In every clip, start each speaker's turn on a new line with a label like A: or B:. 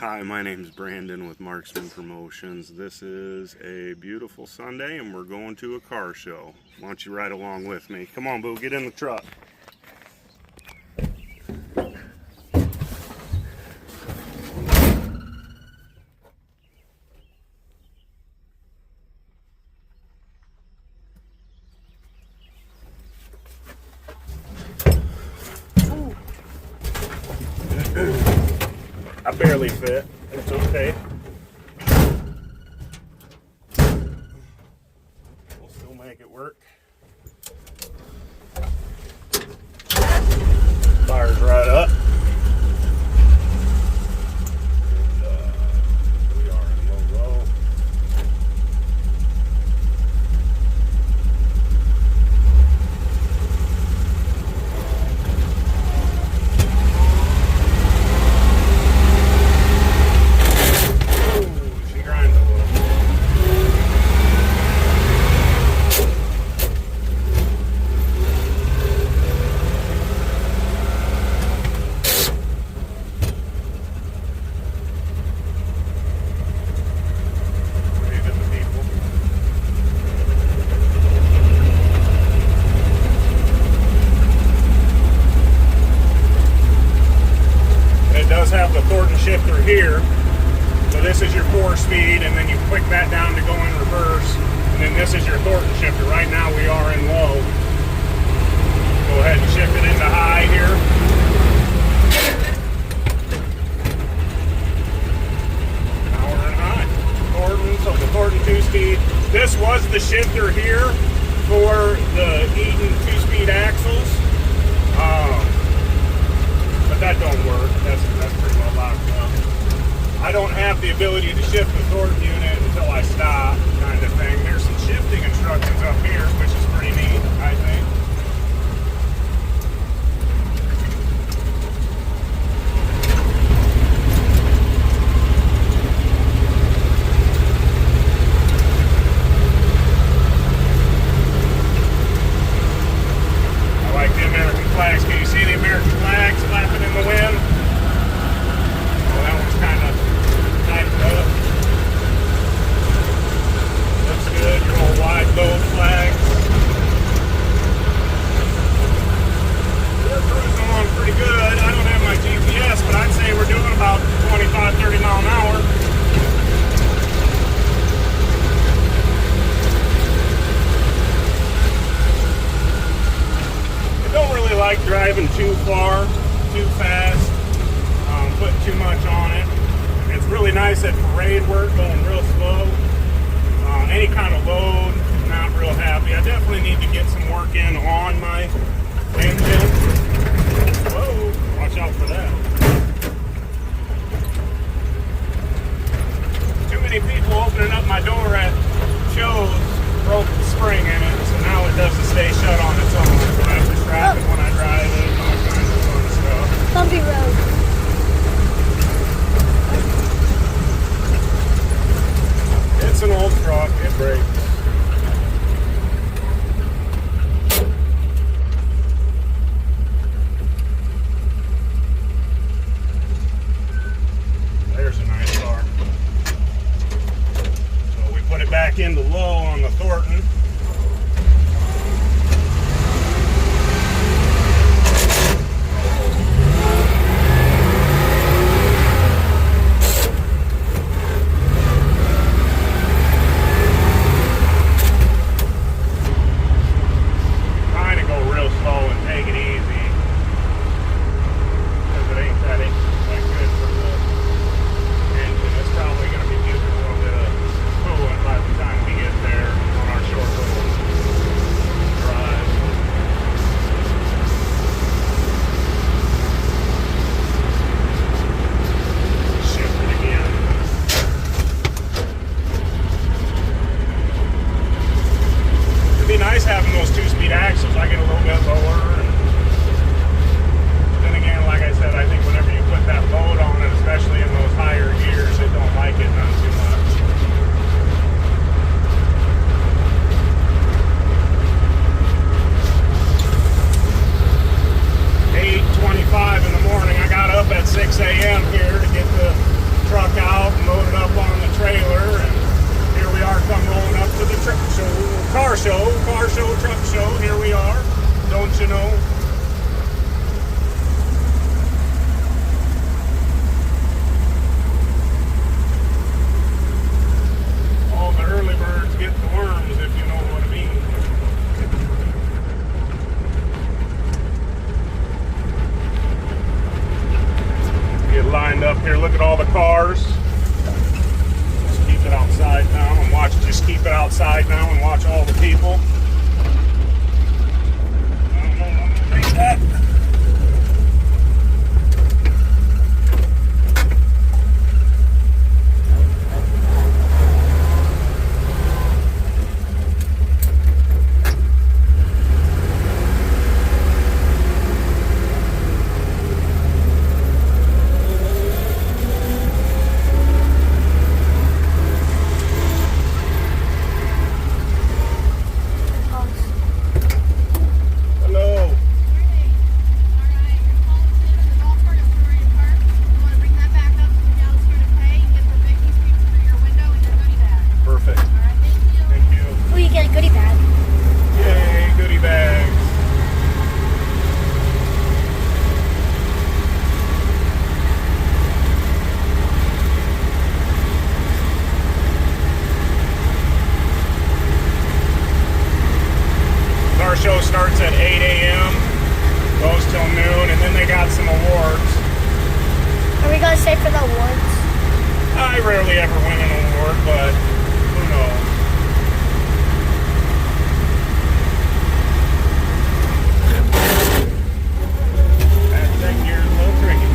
A: Hi, my name's Brandon with Marksman Promotions. This is a beautiful Sunday and we're going to a car show. Why don't you ride along with me? Come on, Boo, get in the truck. I barely fit. It's okay. We'll still make it work. Fire's right up. And we are in low. Have the Thornton shifter here, so this is your 4-speed, and then you click that down to go in reverse, and then this is your Thornton shifter. Right now we are in low. Go ahead and shift it into high here. Now we're in high. Thornton, so the Thornton 2-speed. This was the shifter here for the Eaton 2-speed axles. But that don't work. That's pretty well locked up. I don't have the ability to shift the Thornton unit until I stop, kind of thing. There's some shifting instructions up here, which is pretty neat, I think. I like the American flags. Can you see the American flags flapping in the wind? Well, that one's kind of tightened up. Looks good. Your old wide load flags. We're cruising along pretty good. I don't have my GPS, but I'd say we're doing about 25, 30 mile an hour. Don't really like driving too far, too fast, putting too much on it. It's really nice at parade work, going real slow. Any kind of load, not real happy. I definitely need to get some work in on my engine. Whoa, watch out for that. Too many people opening up my door at shows broke the spring in it, so now it doesn't stay shut on its own. So I have to strap it when I drive it and all kinds of fun stuff.
B: Bumpy road.
A: It's an old truck, it breaks. There's a nice car. So we put it back into low on the Thornton. Having those 2-speed axles, I get a little bit lower. And then again, like I said, I think whenever you put that load on it, especially in those higher gears, it don't like it none too much. 8:25 in the morning. I got up at 6 a.m. here to get the truck you know. All the early birds get the worms, if you know what I mean. Get lined up here. Look at all the cars. Just keep it outside now and watch. Just keep it outside now and watch all the people. I don't know. I'm gonna make that. Show starts at 8 a.m. goes till noon, and then they got some awards.
B: Are we gonna stay for the awards?
A: I rarely ever win an award, but who knows? That thing here is a little tricky.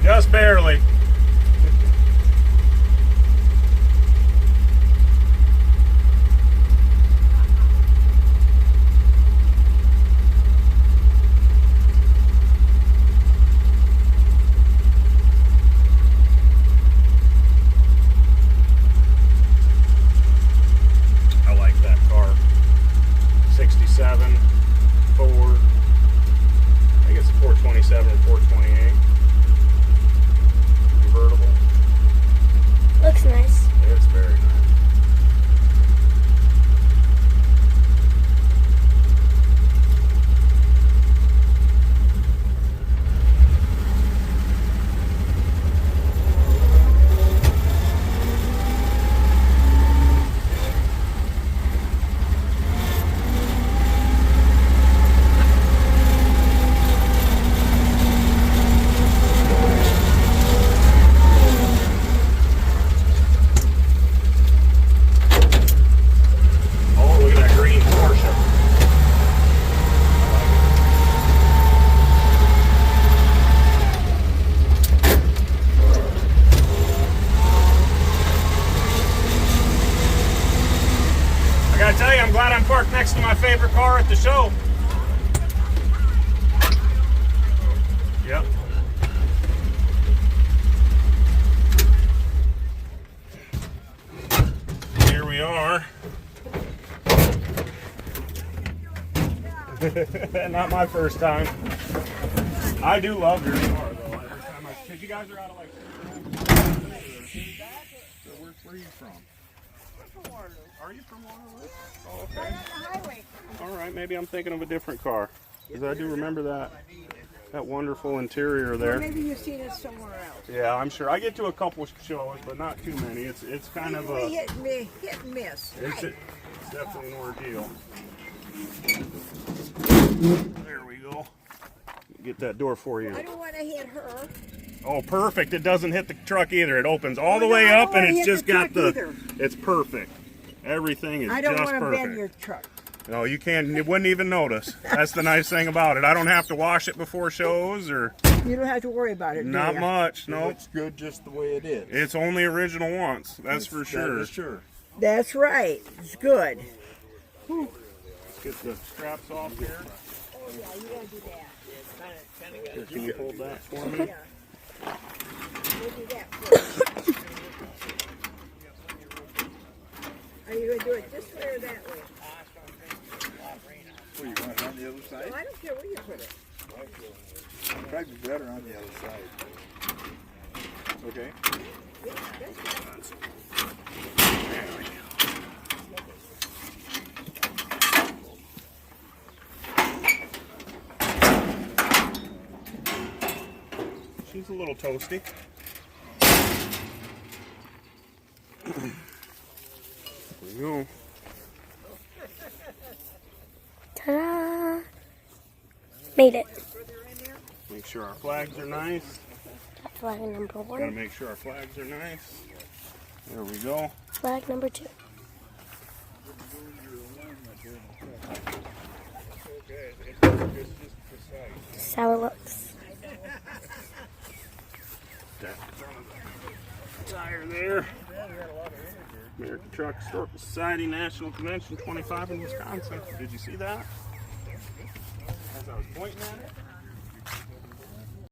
A: Just barely. I like that car. 67 Ford. I think it's a 427 or 428. Convertible.
B: Looks nice.
A: It's very nice. I tell you, I'm glad I'm parked next to my favorite car at the show. Yep. Here we are. Not my first time. I do love your car though. Every time because you guys are out of like. Where are you from? Are you from Waterloo? Oh, okay. All right, maybe I'm thinking of a different car. Because I do remember that wonderful interior there.
C: Or maybe you've seen it somewhere else.
A: Yeah, I'm sure. I get to a couple shows, but not too many. It's kind of a
C: hit and miss.
A: It's definitely an ordeal. There we go. Get that door for you.
C: I don't want to hit her.
A: Oh, perfect. It doesn't hit the truck either. It opens all the way up, and it's just got the. It's perfect. Everything is just perfect.
C: I don't want to bend your truck.
A: No, you can't. You wouldn't even notice. That's the nice thing about it. I don't have to wash it before shows or
C: You don't have to worry about it, do
A: not
C: ya?
A: much.
D: No,
A: No,
D: it's good just the way it is.
A: it's only original once. That's for sure.
D: That is sure.
C: That's right. It's good.
A: Let's get the straps off here.
C: Oh, yeah, you gotta do that.
A: Can you hold that for me?
C: We'll do that first. Are you gonna do it this way or that way?
D: Well, you want it on the other side?
C: Well, I don't care where you put it.
D: Probably better on the other side. Okay.
A: She's a little toasty. There we go.
B: Ta-da! Made it.
A: Make sure our flags are nice.
B: Flag number
A: Gotta
B: 1.
A: make sure our flags are nice. There we go.
B: Flag number 2. This is how it looks.
A: Tire there. American Truck Historical Society National Convention 25 in Wisconsin. Did you see that? As I was pointing at it.